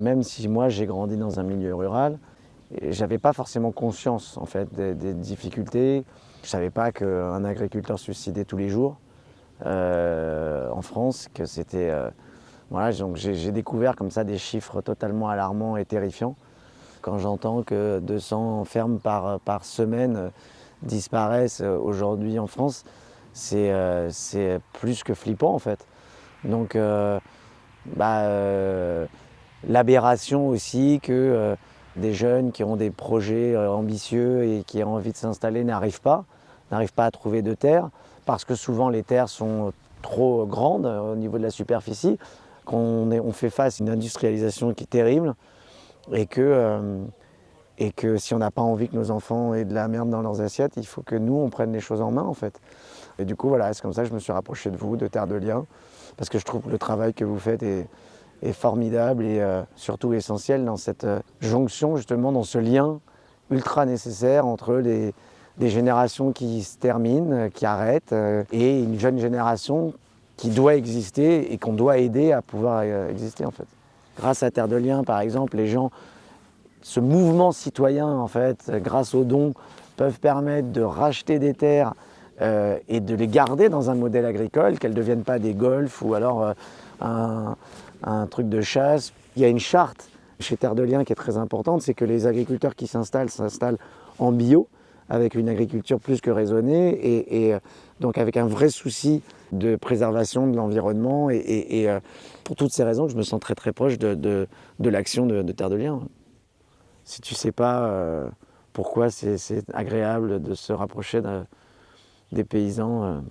Même si moi j'ai grandi dans un milieu rural, j'avais pas forcément conscience en fait des difficultés. Je savais pas qu'un agriculteur se suicidait tous les jours en France, que c'était voilà, donc j'ai découvert comme ça des chiffres totalement alarmants et terrifiants. Quand j'entends que 200 fermes par semaine disparaissent aujourd'hui en France, c'est plus que flippant en fait. Donc bah, l'aberration aussi que des jeunes qui ont des projets ambitieux et qui ont envie de s'installer n'arrivent pas à trouver de terre, parce que souvent les terres sont trop grandes au niveau de la superficie, on fait face à une industrialisation qui est terrible, et que si on n'a pas envie que nos enfants aient de la merde dans leurs assiettes, il faut que nous, on prenne les choses en main en fait. Et du coup, voilà, c'est comme ça que je me suis rapproché de vous, de Terre de Liens, parce que je trouve que le travail que vous faites est formidable et surtout essentiel dans cette jonction, justement, dans ce lien ultra nécessaire entre des générations qui se terminent, qui arrêtent, et une jeune génération qui doit exister et qu'on doit aider à pouvoir exister en fait. Grâce à Terre de Liens, par exemple, les gens, ce mouvement citoyen, en fait, grâce aux dons, peuvent permettre de racheter des terres et de les garder dans un modèle agricole, qu'elles ne deviennent pas des golfs ou alors un truc de chasse. Il y a une charte chez Terre de Liens qui est très importante, c'est que les agriculteurs qui s'installent en bio, avec une agriculture plus que raisonnée et donc avec un vrai souci de préservation de l'environnement. Et pour toutes ces raisons, je me sens très très proche de l'action de Terre de Liens. Si tu ne sais pas pourquoi c'est agréable de se rapprocher des paysans,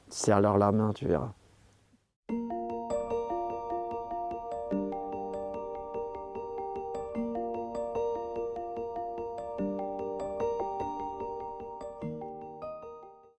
serre-leur la main, tu verras.